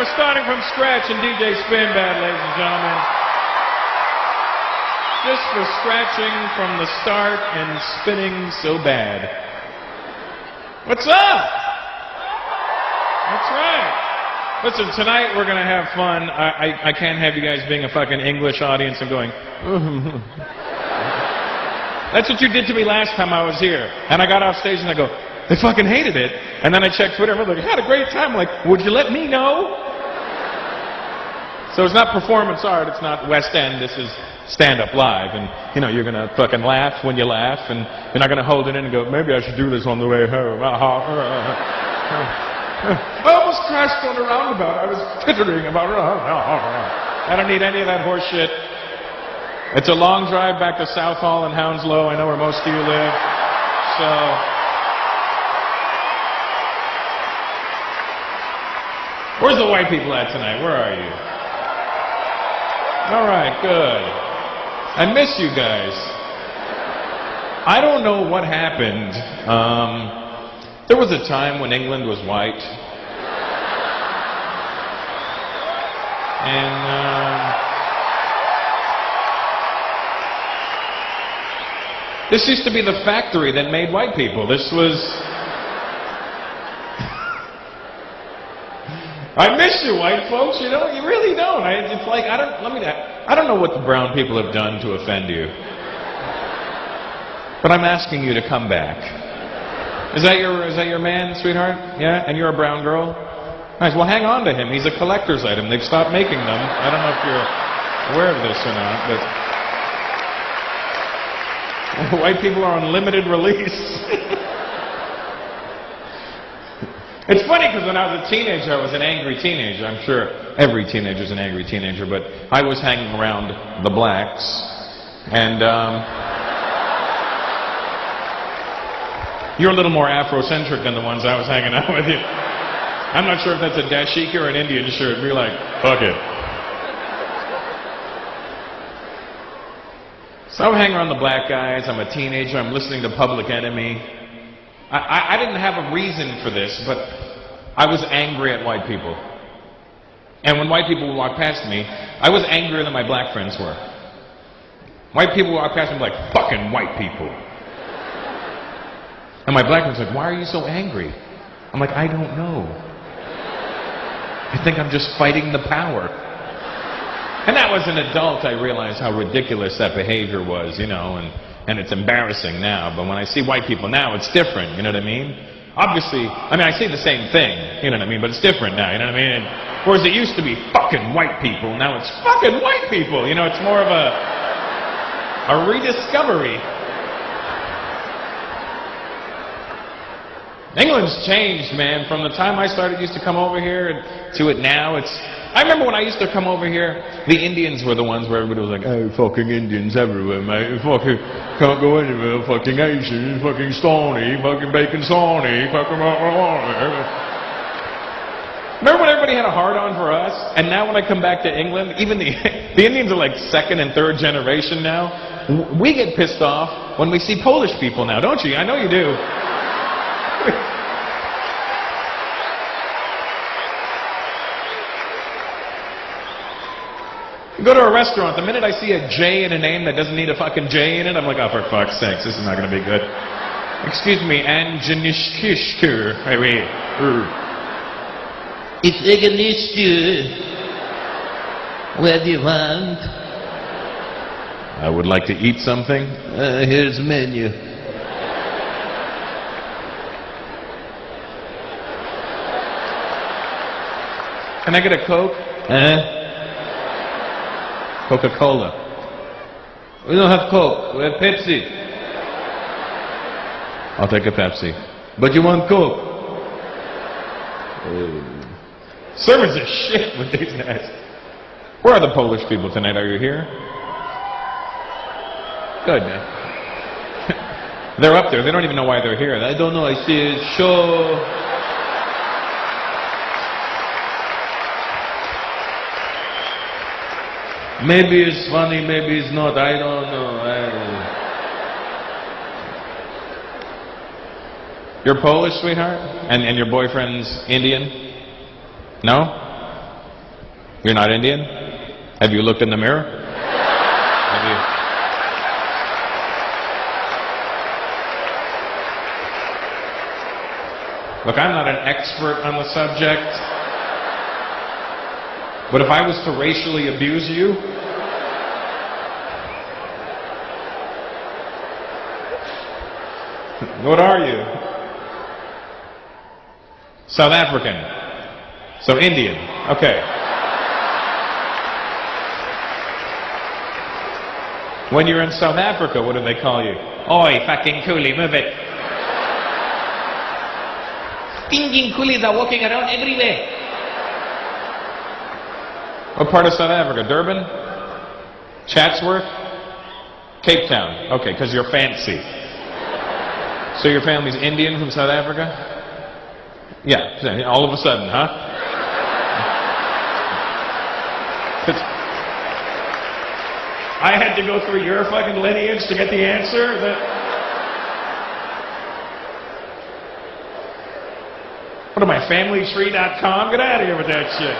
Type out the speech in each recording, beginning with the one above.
for starting from scratch in DJ Spin Bad, ladies and gentlemen. Just for scratching from the start and spinning so bad. What's up? That's right. Listen, tonight we're going to have fun. I can't have you guys being a fucking English audience and going, That's what you did to me last time I was here. And I got off stage and I go, they fucking hated it. And then I checked Twitter and I was like, I had a great time. I'm like, would you let me know? So it's not performance art, it's not West End, this is stand-up live. And, you know, you're going to fucking laugh when you laugh, and you're not going to hold it in and go, maybe I should do this on the way home. I almost crashed on a roundabout. I was tittering about I don't need any of that horse shit. It's a long drive back to South Hall and Hounslow. I know where most of you live. So... where's the white people at tonight? Where are you? All right, good. I miss you guys. I don't know what happened. There was a time when England was white. And this used to be the factory that made white people. This was... I miss you, white folks. You know, you really don't. It's like I don't know what the brown people have done to offend you, but I'm asking you to come back. Is that your man, sweetheart? Yeah, and you're a brown girl. Nice. Well, hang on to him. He's a collector's item. They've stopped making them. I don't know if you're aware of this or not, but white people are on limited release. It's funny because when I was a teenager, I was an angry teenager. I'm sure every teenager's an angry teenager, but I was hanging around the blacks, and you're a little more Afrocentric than the ones I was hanging out with you. I'm not sure if that's a dashiki or an Indian shirt. Be like, fuck it. So I'm hanging around the black guys. I'm a teenager. I'm listening to Public Enemy. I didn't have a reason for this, but I was angry at white people. And when white people would walk past me, I was angrier than my black friends were. White people would walk past me like, fucking white people. And my black friends were like, why are you so angry? I'm like, I don't know. I think I'm just fighting the power. And that was an adult, I realized how ridiculous that behavior was, you know, and it's embarrassing now, but when I see white people now, it's different, you know what I mean? Obviously, I mean, I see the same thing, you know what I mean, but it's different now, you know what I mean? And, whereas it used to be fucking white people, now it's fucking white people, you know, it's more of a rediscovery. England's changed, man, from the time I used to come over here to it now, I remember when I used to come over here, the Indians were the ones where everybody was like, oh, fucking Indians everywhere, mate. Fucking can't go anywhere. Fucking Asians, fucking Stony, fucking Bacon Sawney, fucking... Remember when everybody had a hard-on for us? And now when I come back to England, even the Indians are like second and third generation now. We get pissed off when we see Polish people now, don't you? I know you do. Go to a restaurant, the minute I see a J in a name that doesn't need a fucking J in it, I'm like, oh, for fuck's sakes, this is not going to be good. Excuse me, Anjanishkishkur. It's Eganishku. What do you want? I would like to eat something. Here's the menu. Can I get a Coke? Coca-Cola. We don't have Coke. We have Pepsi. I'll take a Pepsi. But you want Coke? Servers are shit with these guys. Where are the Polish people tonight? Are you here? Good, man. They're up there. They don't even know why they're here. I don't know. I see a show. Maybe it's funny, maybe it's not. I don't know. You're Polish, sweetheart? And your boyfriend's Indian? No? You're not Indian? Have you looked in the mirror? Have you? Look, I'm not an expert on the subject, but if I was to racially abuse you, what are you? South African. So Indian. Okay. When you're in South Africa, what do they call you? Oi, fucking coolie, move it. Stinking coolies are walking around everywhere. What part of South Africa? Durban? Chatsworth? Cape Town. Okay, because you're fancy. So your family's Indian from South Africa? Yeah, all of a sudden, huh? I had to go through your fucking lineage to get the answer? What am I, familytree.com? Get out of here with that shit.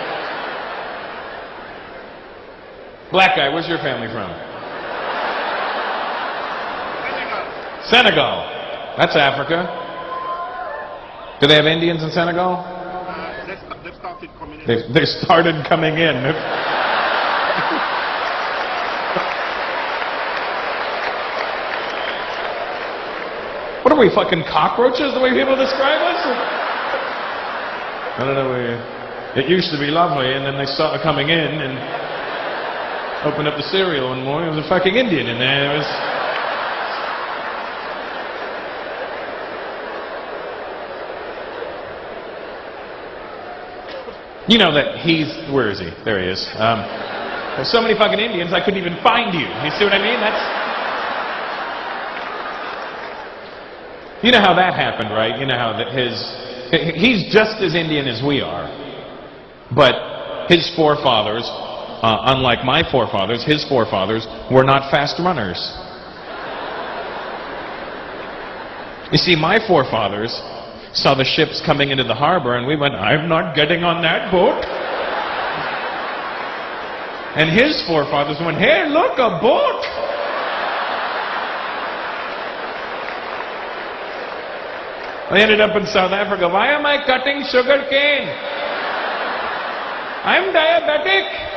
Black guy, where's your family from? Senegal. That's Africa. Do they have Indians in Senegal? They've started coming in. They started coming in. What are we, fucking cockroaches, the way people describe us? I don't know. It used to be lovely, and then they started coming in and opened up the cereal one morning. There was a fucking Indian in there. It was... You know that he's... Where is he? There he is. There's so many fucking Indians, I couldn't even find you. You see what I mean? That's... You know how that happened, right? You know how that he's just as Indian as we are. But his forefathers, unlike my forefathers, his forefathers were not fast runners. You see, my forefathers saw the ships coming into the harbor and we went, I'm not getting on that boat. And his forefathers went, hey, look, a boat. I ended up in South Africa. Why am I cutting sugar cane? I'm diabetic.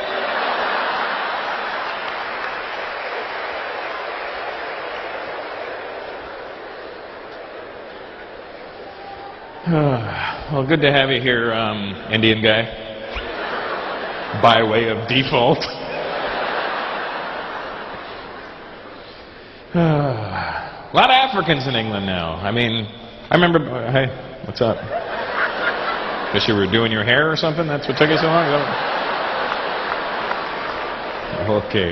Well, good to have you here, Indian guy. By way of default. A lot of Africans in England now. I mean, I remember... Hey, what's up? Guess you were doing your hair or something? That's what took you so long? Okay.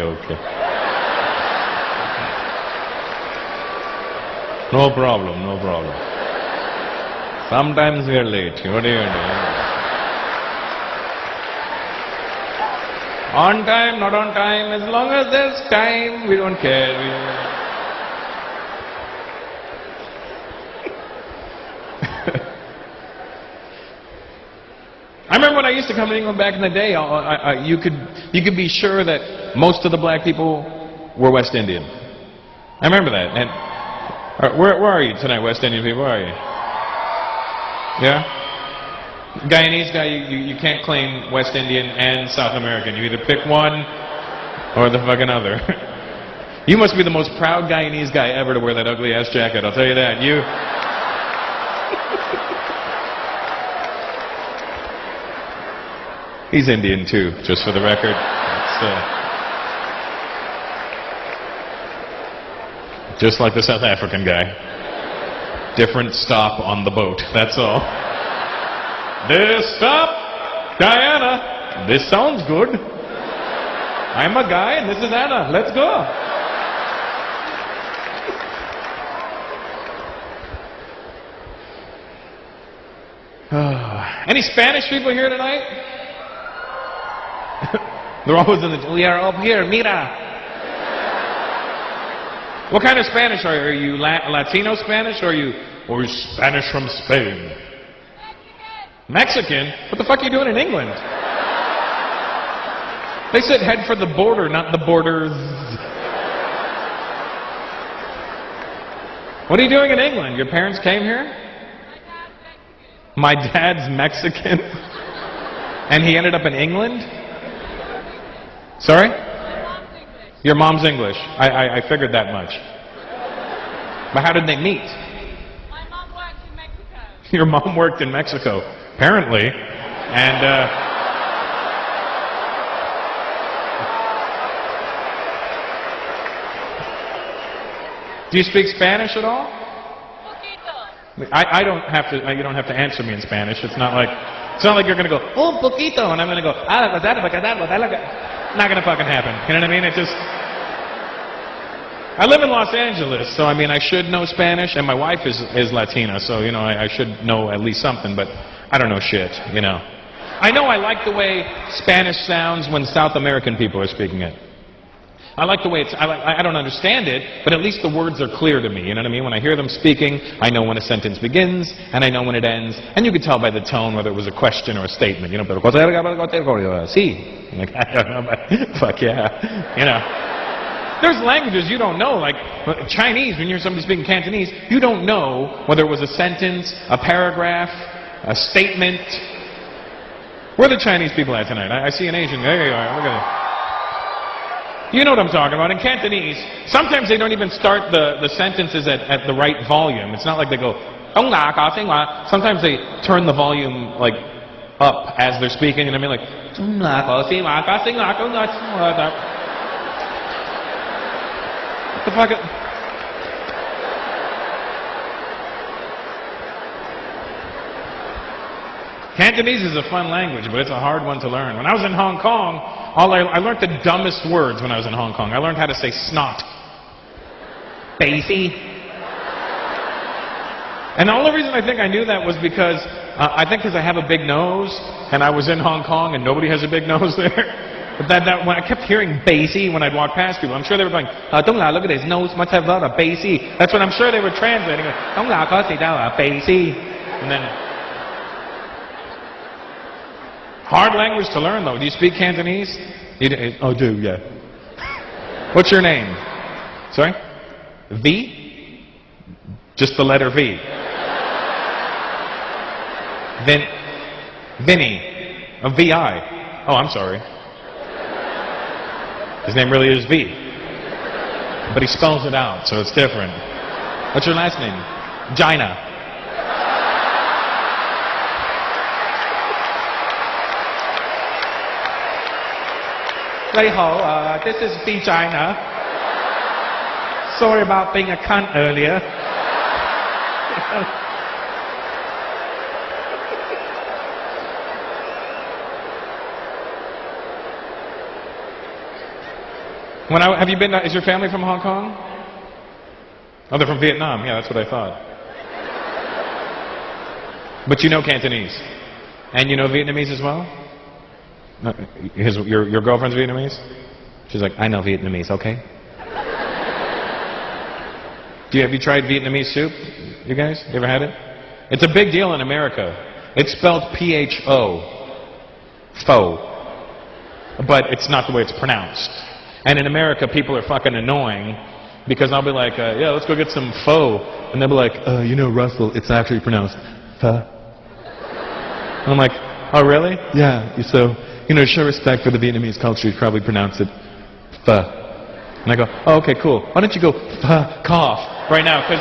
No problem. Sometimes we are late. What are you doing? On time, not on time. As long as there's time, we don't care. I remember when I used to come to England back in the day, you could be sure that most of the black people were West Indian. I remember that. And where are you tonight, West Indian people? Where are you? Yeah? Guyanese guy, you can't claim West Indian and South American. You either pick one or the fucking other. You must be the most proud Guyanese guy ever to wear that ugly ass jacket, I'll tell you that. He's Indian too, just for the record. Just like the South African guy. Different stop on the boat, that's all. This stop, Diana. This sounds good. I'm a guy and this is Anna. Let's go. Any Spanish people here tonight? They're always in the... We are up here, mira. What kind of Spanish are you? Are you Latino Spanish or are you Spanish from Spain? Mexican? What the fuck are you doing in England? They said head for the border, not the borders. What are you doing in England? Your parents came here? My dad's Mexican. And he ended up in England? Sorry? Your mom's English. I figured that much. But how did they meet? My mom worked in Mexico. Your mom worked in Mexico, apparently. And, do you speak Spanish at all? Poquito. I don't have to, you don't have to answer me in Spanish. It's not like you're going to go, un poquito, and I'm going to go, not going to fucking happen. You know what I mean? It just, I live in Los Angeles, so I mean, I should know Spanish, and my wife is Latina, so, you know, I should know at least something, but I don't know shit, you know. I know I like the way Spanish sounds when South American people are speaking it. I like the way it's, I don't understand it, but at least the words are clear to me, you know what I mean? When I hear them speaking, I know when a sentence begins, and I know when it ends, and you can tell by the tone whether it was a question or a statement, you know, pero sí. I'm like, I don't know, but fuck yeah, you know. There's languages you don't know, like Chinese, when you hear somebody speaking Cantonese, you don't know whether it was a sentence, a paragraph, a statement. Where are the Chinese people at tonight? I see an Asian, there you are, look at it. You know what I'm talking about. In Cantonese, sometimes they don't even start the sentences at the right volume. It's not like they go, sometimes they turn the volume like up as they're speaking, and I mean like, what the fuck? Cantonese is a fun language, but it's a hard one to learn. When I was in Hong Kong, I learned the dumbest words when I was in Hong Kong. I learned how to say snot. Basie. And the only reason I think I knew that was because, I think because I have a big nose, and I was in Hong Kong, and nobody has a big nose there. But when I kept hearing basie when I'd walk past people, I'm sure they were going, Dong La, look at his nose, must have a lot of basie. That's what I'm sure they were translating. Dong La, basie. And then... Hard language to learn, though. Do you speak Cantonese? Oh, do, yeah. What's your name? Sorry? V? Just the letter V. Vinny. V-I. Oh, I'm sorry. His name really is V. But he spells it out, so it's different. What's your last name? Gina. This is vagina. Sorry about being a cunt earlier. Have you been? Is your family from Hong Kong? Oh, they're from Vietnam. Yeah, that's what I thought. But you know Cantonese, and you know Vietnamese as well. Your girlfriend's Vietnamese? She's like, I know Vietnamese, okay? Have you tried Vietnamese soup? You guys? You ever had it? It's a big deal in America. It's spelled P-H-O. Pho. But it's not the way it's pronounced. And in America, people are fucking annoying because I'll be like, yeah, let's go get some pho. And they'll be like, you know, Russell, it's actually pronounced pho. And I'm like, oh, really? Yeah, so... You know, show respect for the Vietnamese culture, you probably pronounce it pho. And I go, oh, okay, cool. Why don't you go cough right now, because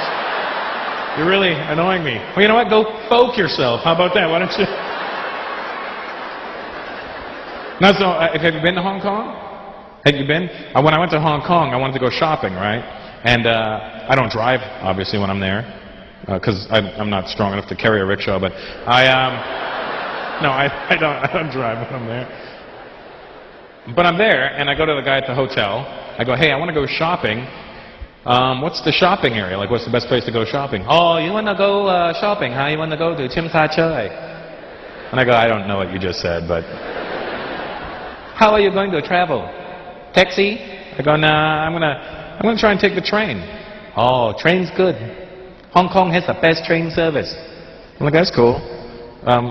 you're really annoying me. Well, you know what? Go folk yourself. How about that? Why don't you? Now, so, have you been to Hong Kong? Have you been? When I went to Hong Kong, I wanted to go shopping, right? And I don't drive, obviously, when I'm there, because I'm not strong enough to carry a rickshaw, but no, I don't drive when I'm there. But I'm there, and I go to the guy at the hotel. I go, hey, I want to go shopping. What's the shopping area? Like, what's the best place to go shopping? Oh, you want to go shopping, huh? You want to go to Chim Sa Choi? And I go, I don't know what you just said, but... How are you going to travel? Taxi? I go, nah, I'm gonna try and take the train. Oh, train's good. Hong Kong has the best train service. I'm like, that's cool.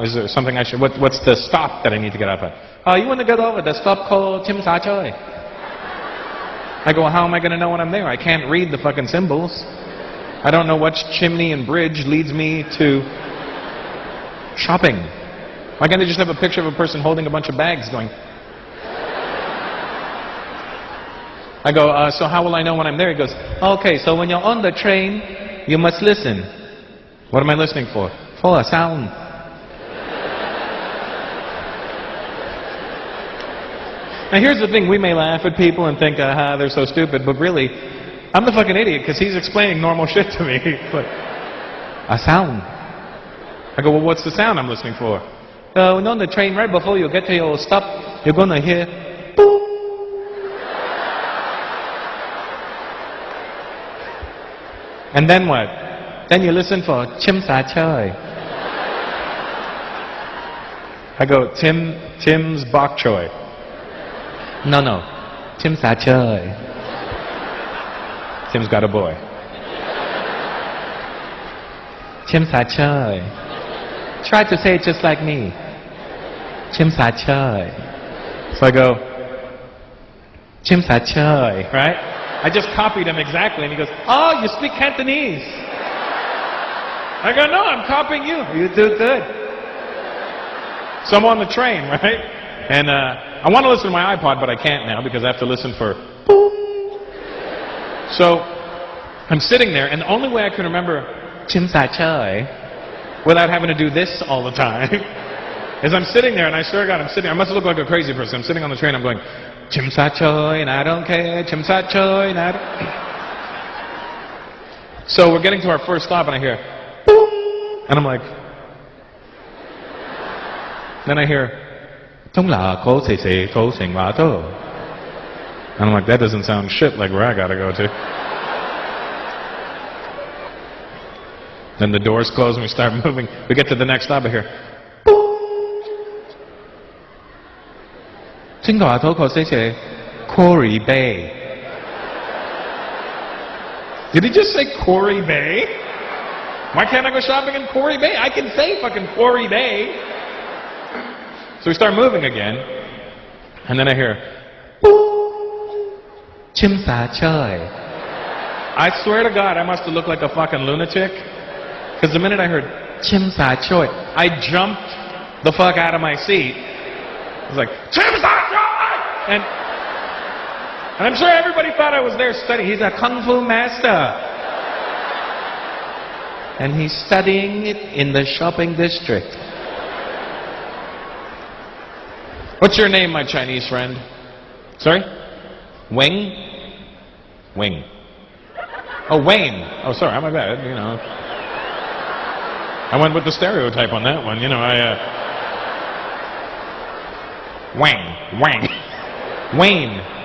Is there something I should... What's the stop that I need to get off at? You want to get over the stop called Chim Sa Choi. I go, how am I going to know when I'm there? I can't read the fucking symbols. I don't know which chimney and bridge leads me to shopping. Why can't I just have a picture of a person holding a bunch of bags going... I go, so how will I know when I'm there? He goes, okay, so when you're on the train, you must listen. What am I listening for? For a sound. Now here's the thing, we may laugh at people and think, they're so stupid, but really, I'm the fucking idiot because he's explaining normal shit to me. But, a sound. I go, well, what's the sound I'm listening for? When on the train, right before you get to your stop, you're gonna hear, boom. And then what? Then you listen for Chim Sa Choi. I go, Tim's Bok Choy. No, Chim Sa Choi. Tim's got a boy. Chim Sa Choi. Try to say it just like me. Chim Sa Choi. So I go, Chim Sa Choi, right? I just copied him exactly, and he goes, oh, you speak Cantonese. I go, no, I'm copying you. You do good. So I'm on the train, right? And I want to listen to my iPod, but I can't now because I have to listen for boom. So I'm sitting there, and the only way I can remember Chim Sa Choi without having to do this all the time is I'm sitting there, and I swear to God, I must look like a crazy person. I'm sitting on the train, I'm going, Chim Sa Choi, and I don't care, Chim Sa Choi, and I don't... So we're getting to our first stop, and I hear, boom, and I'm like... Then I hear, and I'm like, that doesn't sound shit like where I gotta go to. Then the doors close and we start moving. We get to the next stop, I hear, Quarry Bay. Did he just say Quarry Bay? Why can't I go shopping in Quarry Bay? I can say fucking Quarry Bay. So we start moving again, and then I hear, Chim Sa Choi. I swear to God, I must have looked like a fucking lunatic, because the minute I heard Chim Sa Choi, I jumped the fuck out of my seat. I was like, Chim Sa Choi! And I'm sure everybody thought I was there studying. He's a kung fu master. And he's studying it in the shopping district. What's your name, my Chinese friend? Sorry? Wing? Wing. Oh, Wayne. Oh, sorry, my bad, you know. I went with the stereotype on that one, you know, Wayne. Wayne.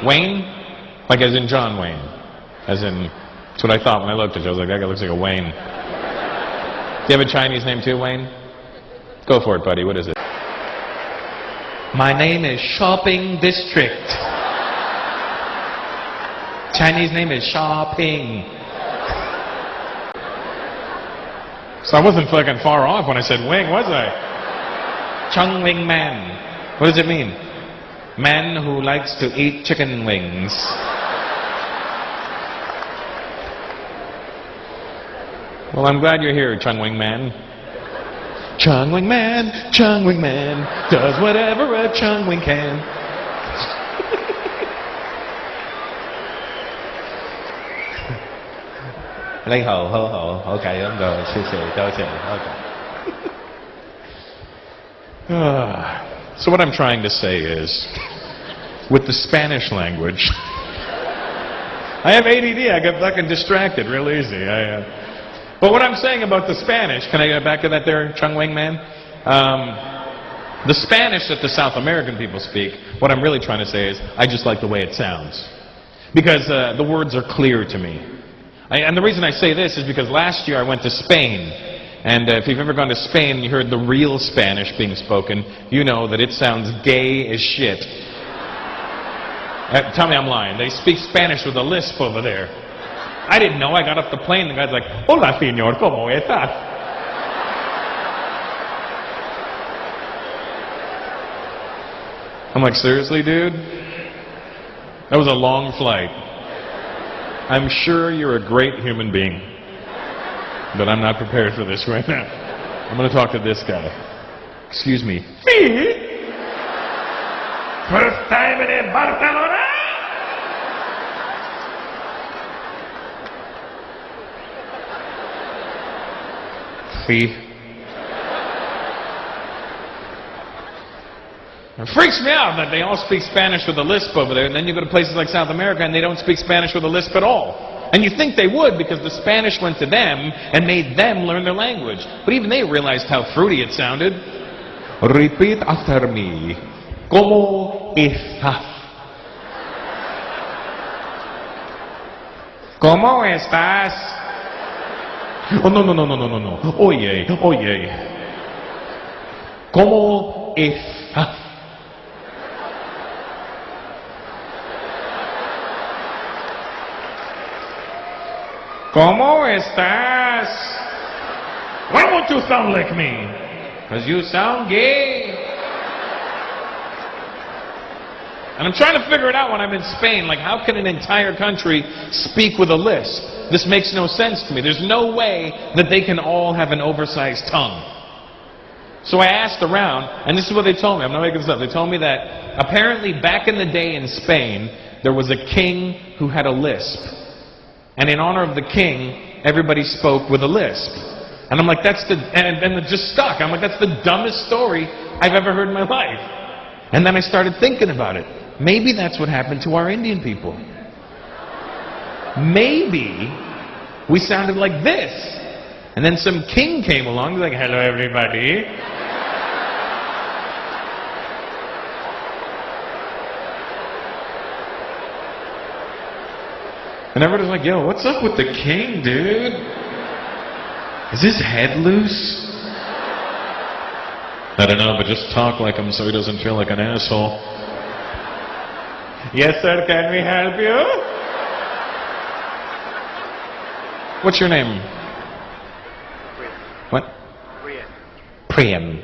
Wayne? Like as in John Wayne. As in, that's what I thought when I looked at you. I was like, that guy looks like a Wayne. Do you have a Chinese name too, Wayne? Go for it, buddy. What is it? My name is Shopping District. Chinese name is Shopping. So I wasn't fucking far off when I said wing, was I? Chung Wing Man. What does it mean? Man who likes to eat chicken wings. Well, I'm glad you're here, Chung Wing Man. Chung Wing Man does whatever a Chung Wing can. Lấy hồ, hô hồ, hô cậy lắm rồi, sư sư, tôi sẽ, okay. So what I'm trying to say is, with the Spanish language, I have ADD, I get fucking distracted real easy. But what I'm saying about the Spanish, can I get back to that there, Chung Wing Man? The Spanish that the South American people speak, what I'm really trying to say is, I just like the way it sounds. Because the words are clear to me. And the reason I say this is because last year I went to Spain. And if you've ever gone to Spain and you heard the real Spanish being spoken, you know that it sounds gay as shit. Tell me I'm lying. They speak Spanish with a lisp over there. I didn't know. I got off the plane and the guy's like, Hola, señor, ¿cómo estás? I'm like, seriously, dude? That was a long flight. I'm sure you're a great human being, but I'm not prepared for this right now. I'm going to talk to this guy. Excuse me. Me? First time in Barcelona? See? It freaks me out that they all speak Spanish with a lisp over there, and then you go to places like South America and they don't speak Spanish with a lisp at all. And you think they would because the Spanish went to them and made them learn their language. But even they realized how fruity it sounded. Repeat after me. ¿Cómo estás? ¿Cómo estás? Oh, no. Oye. ¿Cómo estás? ¿Cómo estás? Why won't you sound like me? Because you sound gay. And I'm trying to figure it out when I'm in Spain. Like, how can an entire country speak with a lisp? This makes no sense to me. There's no way that they can all have an oversized tongue. So I asked around, and this is what they told me. I'm not making this up. They told me that apparently back in the day in Spain, there was a king who had a lisp. And in honor of the king, everybody spoke with a lisp. And I'm like, and it just stuck. I'm like, that's the dumbest story I've ever heard in my life. And then I started thinking about it. Maybe that's what happened to our Indian people. Maybe we sounded like this. And then some king came along, he's like, hello everybody. And everybody's like, yo, what's up with the king, dude? Is his head loose? I don't know, but just talk like him so he doesn't feel like an asshole. Yes, sir, can we help you? What's your name? What? Priyan.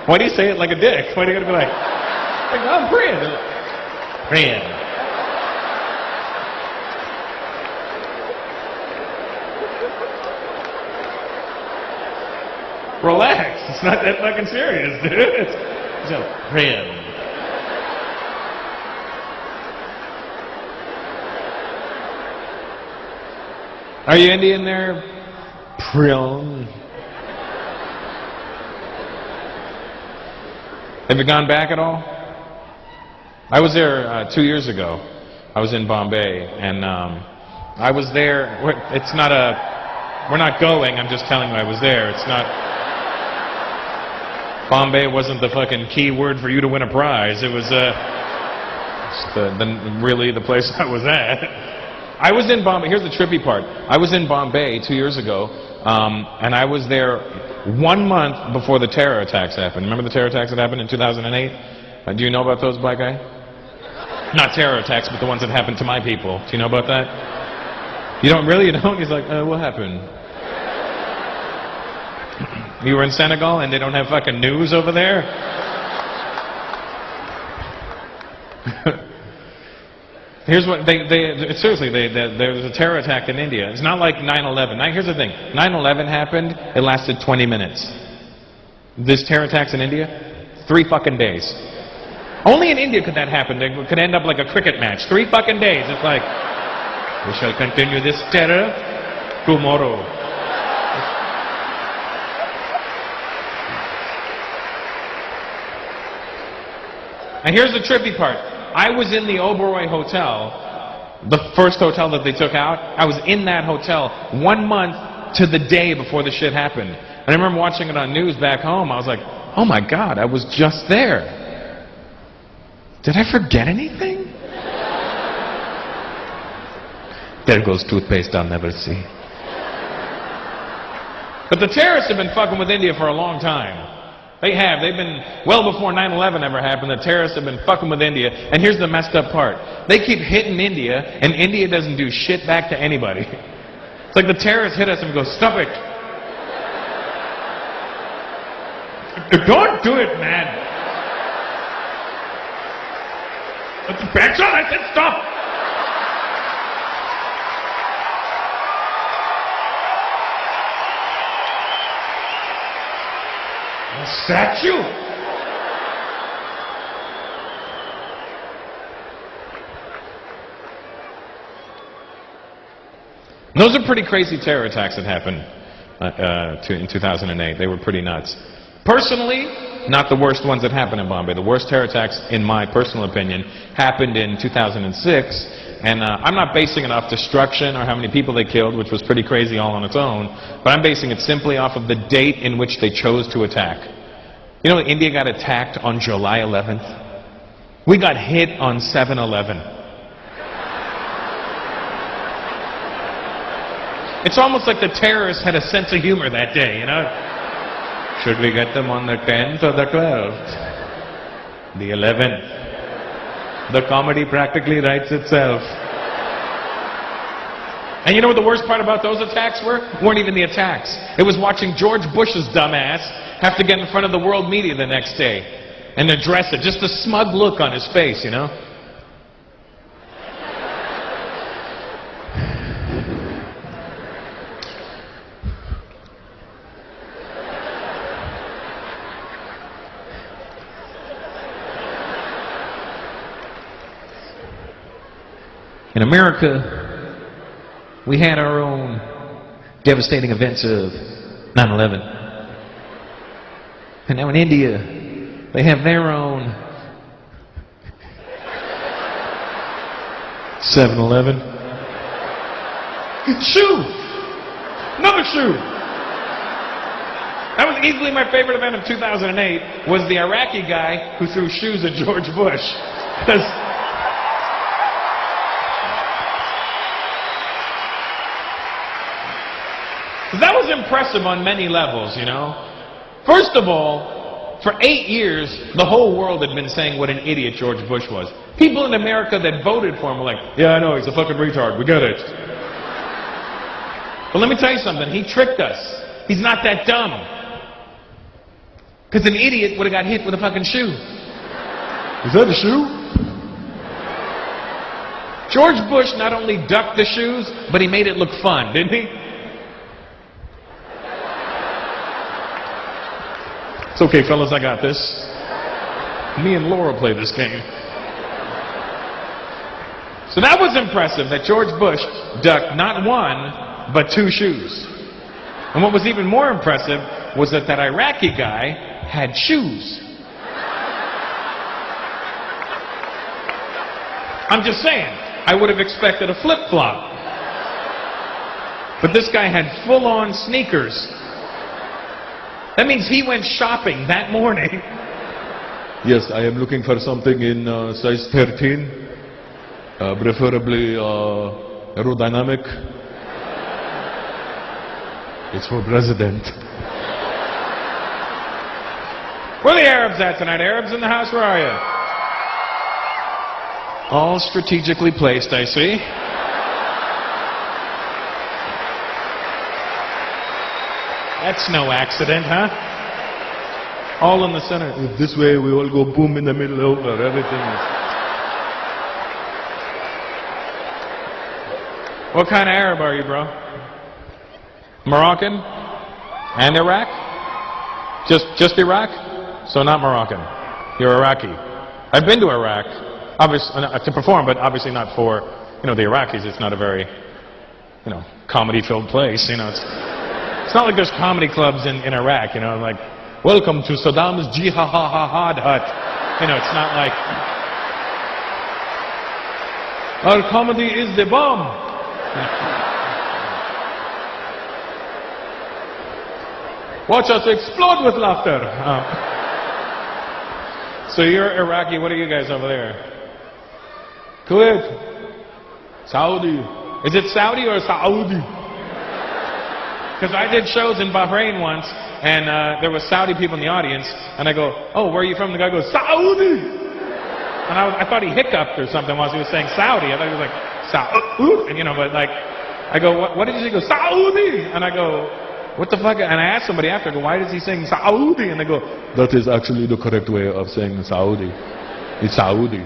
Why do you say it like a dick? Why do you gotta be like, I'm Priyan? Priyan. Relax. It's not that fucking serious, dude. It's a Priyan. Are you Indian there? Priyan. Have you gone back at all? I was there 2 years ago. I was in Bombay, and I was there. It's not a. We're not going. I'm just telling you I was there. It's not. Bombay wasn't the fucking key word for you to win a prize. It was really the place I was at. I was in Bombay. Here's the trippy part. I was in Bombay 2 years ago, and I was there 1 month before the terror attacks happened. Remember the terror attacks that happened in 2008? Do you know about those, black guy? Not terror attacks, but the ones that happened to my people. Do you know about that? You don't really? You don't? He's like, what happened? You were in Senegal and they don't have fucking news over there? Here's what seriously, there was a terror attack in India. It's not like 9/11. Now, here's the thing. 9/11 happened, it lasted 20 minutes. This terror attacks in India, 3 fucking days. Only in India could that happen. It could end up like a cricket match. 3 fucking days. It's like, we shall continue this terror tomorrow. And here's the trippy part. I was in the Oberoi Hotel, the first hotel that they took out. I was in that hotel 1 month to the day before the shit happened. And I remember watching it on news back home. I was like, oh my God, I was just there. Did I forget anything? There goes toothpaste I'll never see. But the terrorists have been fucking with India for a long time. They have. They've been, well before 9/11 ever happened, the terrorists have been fucking with India. And here's the messed up part. They keep hitting India, and India doesn't do shit back to anybody. It's like the terrorists hit us and we go, stop it. Don't do it, man. That's all. I said stop. A statue. Those are pretty crazy terror attacks that happened in 2008. They were pretty nuts. Personally, not the worst ones that happened in Bombay. The worst terror attacks, in my personal opinion, happened in 2006. And I'm not basing it off destruction or how many people they killed, which was pretty crazy all on its own. But I'm basing it simply off of the date in which they chose to attack. You know, India got attacked on July 11th. We got hit on 7/11. It's almost like the terrorists had a sense of humor that day, you know? Should we get them on the 10th or the 12th? The 11th. The comedy practically writes itself. And you know what the worst part about those attacks were? Weren't even the attacks. It was watching George Bush's dumbass have to get in front of the world media the next day and address it. Just the smug look on his face, you know? In America, we had our own devastating events of 9/11. And now in India, they have their own 7/11. Shoe! Another shoe! That was easily my favorite event of 2008, was the Iraqi guy who threw shoes at George Bush. That was impressive on many levels, you know. First of all, for 8 years, the whole world had been saying what an idiot George Bush was. People in America that voted for him were like, yeah, I know, he's a fucking retard, we get it. But let me tell you something, he tricked us. He's not that dumb. Because an idiot would have got hit with a fucking shoe. Is that a shoe? George Bush not only ducked the shoes, but he made it look fun, didn't he? It's okay, fellas, I got this. Me and Laura play this game. So that was impressive, that George Bush ducked not one, but 2 shoes. And what was even more impressive was that that Iraqi guy had shoes. I'm just saying, I would have expected a flip-flop. But this guy had full-on sneakers. That means he went shopping that morning. Yes, I am looking for something in size 13, preferably aerodynamic. It's for president. Where are the Arabs at tonight? Arabs in the house, where are you? All strategically placed, I see. That's no accident, huh? All in the center. This way we all go boom in the middle over. Everything is... What kind of Arab are you, bro? Moroccan? And Iraq? Just Iraq? So not Moroccan. You're Iraqi. I've been to Iraq, obviously to perform, but obviously not for, you know, the Iraqis. It's not a very, you know, comedy-filled place. You know, it's not like there's comedy clubs in Iraq. You know, like, welcome to Saddam's Jihad hut. You know, it's not like our comedy is the bomb. Watch us explode with laughter. So you're Iraqi. What are you guys over there? Kuwait. Saudi. Is it Saudi or Saudi? Because I did shows in Bahrain once, and there was Saudi people in the audience, and I go, oh, where are you from? The guy goes, Saudi! And I thought he hiccuped or something while he was saying Saudi. I thought he was like, Saudi, and you know, but like, I go, what did you say? He goes, Saudi! And I go, What the fuck? And I asked somebody after, I go, why does he sing Saudi? And they go, That is actually the correct way of saying Saudi. It's Saudi.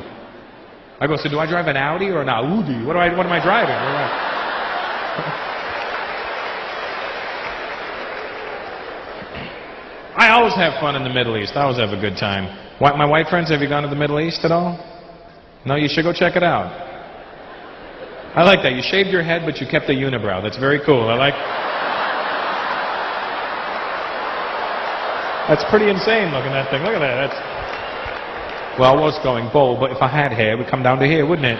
I go, so do I drive an Audi or an Audi? What am I driving? I always have fun in the Middle East. I always have a good time. My white friends, have you gone to the Middle East at all? No, you should go check it out. I like that. You shaved your head, but you kept a unibrow. That's very cool. That's pretty insane looking at that thing. Look at that. Well, I was going bold, but if I had hair, it would come down to here, wouldn't it?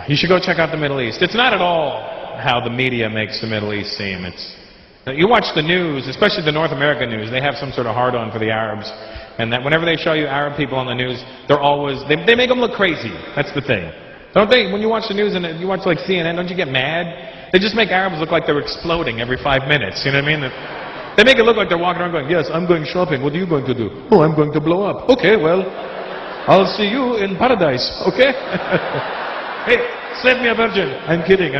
You should go check out the Middle East. It's not at all how the media makes the Middle East seem. You watch the news, especially the North American news, they have some sort of hard-on for the Arabs. And that whenever they show you Arab people on the news, they make them look crazy. That's the thing. Don't they? When you watch the news and you watch like CNN, don't you get mad? They just make Arabs look like they're exploding every 5 minutes. You know what I mean? They make it look like they're walking around going, yes, I'm going shopping. What are you going to do? Oh, I'm going to blow up. Okay, well, I'll see you in paradise. Okay? Hey, save me a virgin. I'm kidding.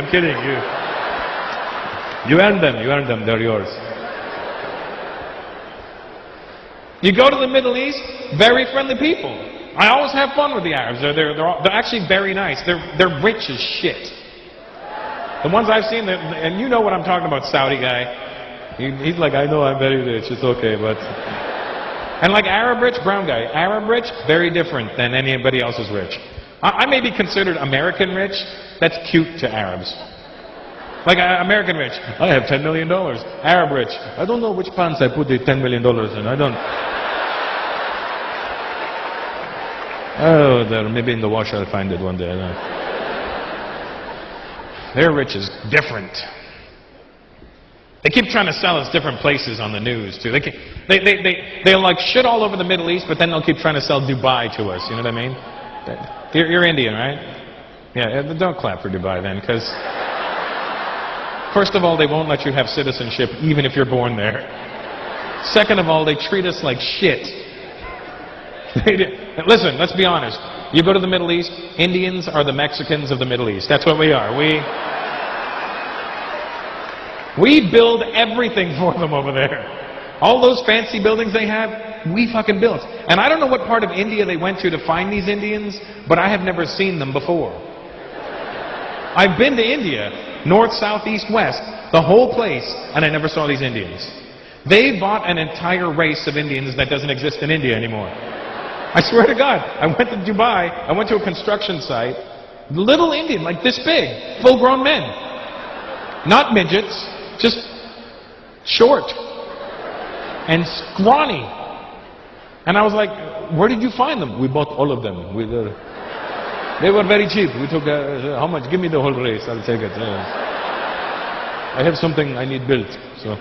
You earned them. They're yours. You go to the Middle East, very friendly people. I always have fun with the Arabs. They're actually very nice. They're rich as shit. The ones I've seen, and you know what I'm talking about, Saudi guy. He's like, I know I'm very rich. It's okay, but. And like Arab rich, brown guy. Arab rich, very different than anybody else's rich. I may be considered American rich. That's cute to Arabs. Like American rich, I have $10 million. Arab rich, I don't know which pants I put the $10 million in. I don't. Oh, maybe in the wash I'll find it one day. I don't know. Their rich is different. They keep trying to sell us different places on the news too. They'll like shit all over the Middle East, but then they'll keep trying to sell Dubai to us. You know what I mean? You're Indian, right? Yeah. Don't clap for Dubai then, because. First of all, they won't let you have citizenship even if you're born there. Second of all, they treat us like shit. Listen, let's be honest. You go to the Middle East, Indians are the Mexicans of the Middle East. That's what we are. We build everything for them over there. All those fancy buildings they have, we fucking built. And I don't know what part of India they went to find these Indians, but I have never seen them before. I've been to India. North, south, east, west, the whole place, and I never saw these Indians. They bought an entire race of Indians that doesn't exist in India anymore. I swear to God, I went to Dubai, I went to a construction site, little Indian, like this big, full-grown men. Not midgets, just short and scrawny. And I was like, where did you find them? We bought all of them. They were very cheap. We took, how much? Give me the whole race. I'll take it. I have something I need built. So,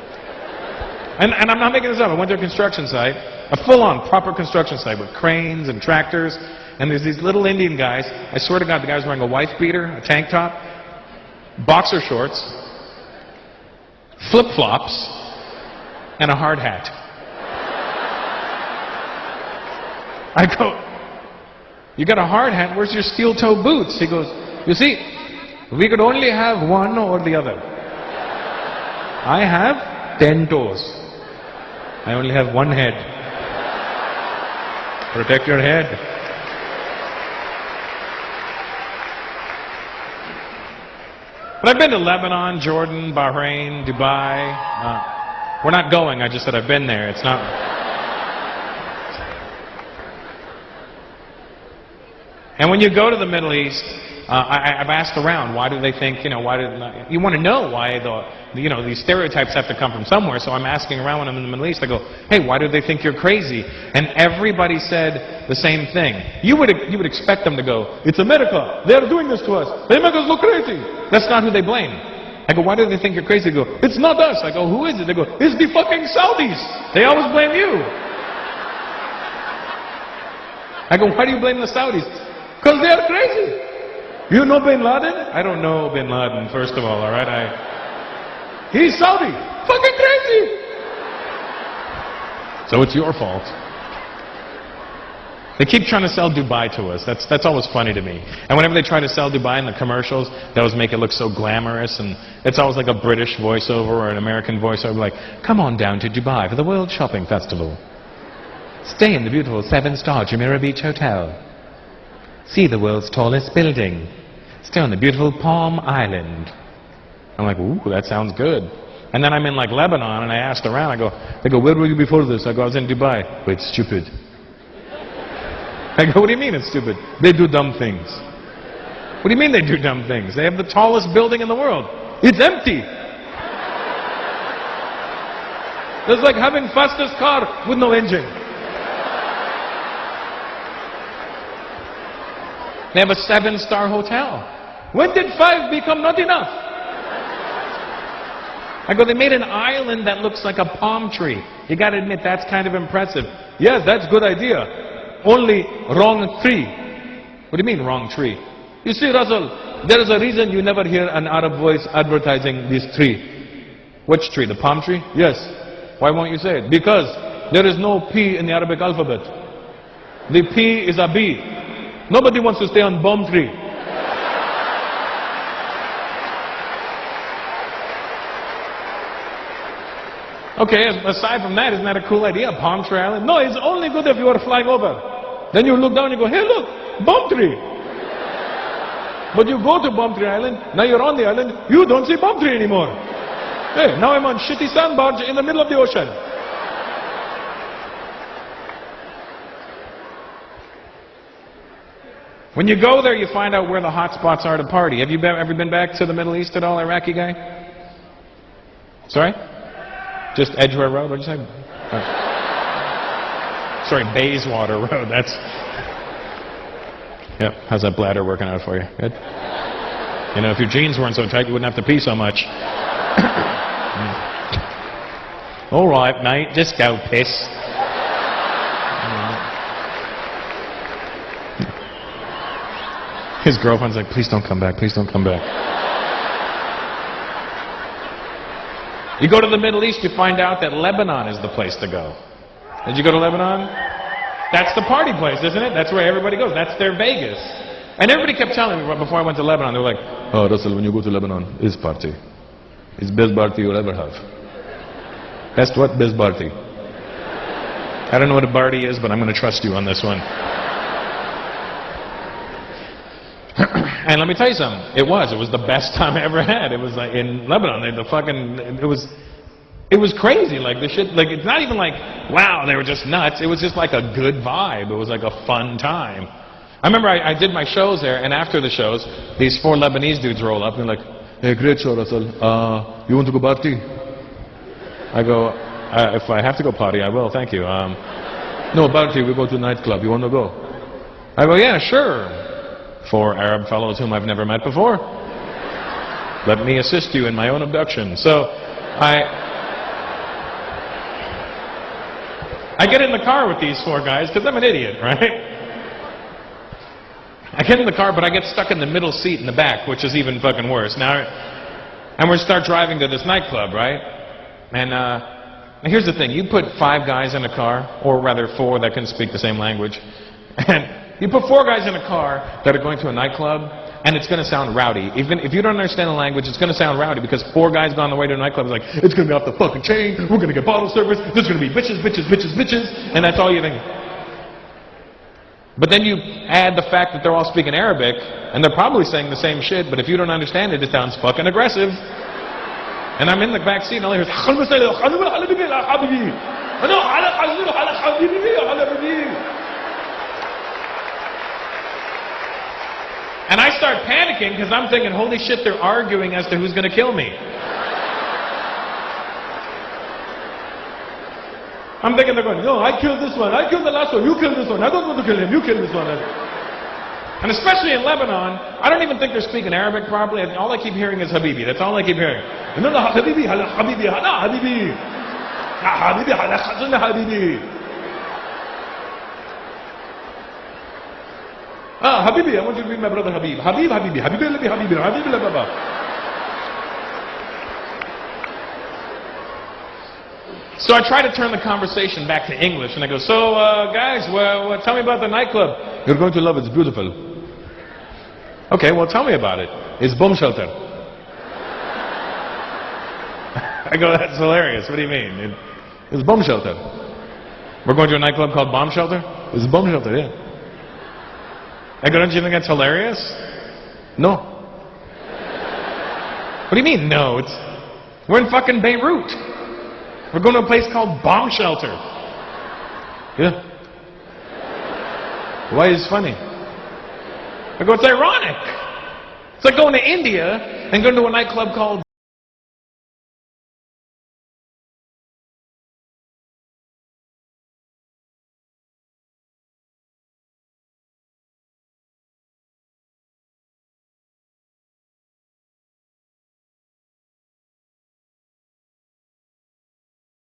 and I'm not making this up. I went to a construction site, a full-on proper construction site with cranes and tractors. And there's these little Indian guys. I swear to God, the guy was wearing a wife beater, a tank top, boxer shorts, flip-flops, and a hard hat. I go, you got a hard hat, where's your steel-toe boots? He goes, you see, we could only have one or the other. I have 10 toes. I only have one head. Protect your head. But I've been to Lebanon, Jordan, Bahrain, Dubai. We're not going, I just said I've been there. It's not... And when you go to the Middle East, I've asked around, why do they think, you want to know why these stereotypes have to come from somewhere, so I'm asking around when I'm in the Middle East, I go, hey, why do they think you're crazy? And everybody said the same thing. You would expect them to go, it's America, they're doing this to us, they make us look crazy. That's not who they blame. I go, why do they think you're crazy? They go, it's not us. I go, who is it? They go, it's the fucking Saudis. They always blame you. I go, why do you blame the Saudis? Because they're crazy. You know Bin Laden? I don't know Bin Laden, first of all right? He's Saudi. Fucking crazy. So it's your fault. They keep trying to sell Dubai to us. That's always funny to me. And whenever they try to sell Dubai in the commercials, they always make it look so glamorous, and it's always like a British voiceover or an American voiceover, like, come on down to Dubai for the World Shopping Festival. Stay in the beautiful 7-star Jumeirah Beach Hotel. See the world's tallest building. Stay on the beautiful Palm Island. I'm like, ooh, that sounds good. And then I'm in like Lebanon, and I asked around, they go, where were you before this? I go, I was in Dubai. Wait, stupid. I go, what do you mean it's stupid? They do dumb things. What do you mean they do dumb things? They have the tallest building in the world. It's empty. It's like having fastest car with no engine. They have a 7-star hotel. When did 5 become not enough? I go, they made an island that looks like a palm tree. You got to admit, that's kind of impressive. Yes, that's a good idea. Only wrong tree. What do you mean, wrong tree? You see, Russell, there is a reason you never hear an Arab voice advertising this tree. Which tree? The palm tree? Yes. Why won't you say it? Because there is no P in the Arabic alphabet. The P is a B. Nobody wants to stay on bomb tree. Okay, aside from that, isn't that a cool idea? Palm Tree Island? No, it's only good if you are flying over. Then you look down and you go, hey look, bomb tree. But you go to Bomb Tree Island, now you're on the island, you don't see bomb tree anymore. Hey, now I'm on shitty sand barge in the middle of the ocean. When you go there, you find out where the hot spots are to party. Have you ever been back to the Middle East at all, Iraqi guy? Sorry? Just Edgware Road? What'd you say? Oh. Sorry, Bayswater Road. That's... Yep. How's that bladder working out for you? Good? You know, if your jeans weren't so tight, you wouldn't have to pee so much. All right, mate. Just go piss. His girlfriend's like, please don't come back. Please don't come back. You go to the Middle East, you find out that Lebanon is the place to go. Did you go to Lebanon? That's the party place, isn't it? That's where everybody goes. That's their Vegas. And everybody kept telling me before I went to Lebanon, they were like, oh, Russell, when you go to Lebanon, it's party. It's best party you'll ever have. Best what? Best party. I don't know what a party is, but I'm going to trust you on this one. And let me tell you something. It was the best time I ever had. It was like in Lebanon. It was crazy. Like the shit. Like it's not even like wow, they were just nuts. It was just like a good vibe. It was like a fun time. I remember I did my shows there, and after the shows, these 4 Lebanese dudes roll up and they're like, "Hey, great show, Russell. You want to go party?" I go, "If I have to go party, I will. Thank you." No party. We go to a nightclub. You want to go? I go, "Yeah, sure." 4 Arab fellows whom I've never met before. Let me assist you in my own abduction. So I get in the car with these 4 guys because I'm an idiot, right? I get in the car, but I get stuck in the middle seat in the back, which is even fucking worse. And we start driving to this nightclub, right? And here's the thing: you put 5 guys in a car, or rather 4 that can speak the same language, and you put 4 guys in a car that are going to a nightclub, and it's going to sound rowdy. Even if you don't understand the language, it's going to sound rowdy because 4 guys gone the way to a nightclub is like, it's going to be off the fucking chain, we're going to get bottle service, there's going to be bitches, bitches, bitches, bitches, and that's all you think. But then you add the fact that they're all speaking Arabic, and they're probably saying the same shit, but if you don't understand it, it sounds fucking aggressive. And I'm in the back seat, and all I hear is, and I start panicking because I'm thinking, holy shit, they're arguing as to who's going to kill me. I'm thinking they're going, no, I killed this one, I killed the last one, you killed this one, I don't want to kill him, you killed this one. And especially in Lebanon, I don't even think they're speaking Arabic properly. All I keep hearing is Habibi. That's all I keep hearing. No, Habibi, Habibi, Habibi, Habibi, Habibi. Habibi, I want you to meet my brother Habib. Habib, Habibi, Habibi, Habibi, Habibi, Habibi. So I try to turn the conversation back to English, and I go, so, guys, well, tell me about the nightclub. You're going to love it. It's beautiful. Okay, well, tell me about it. It's bomb shelter. I go, that's hilarious. What do you mean? It's bomb shelter. We're going to a nightclub called Bomb Shelter? It's bomb shelter, yeah. I go, don't you think that's hilarious? No. What do you mean, no? We're in fucking Beirut. We're going to a place called Bomb Shelter. Yeah. Why is it funny? I go, it's ironic. It's like going to India and going to a nightclub called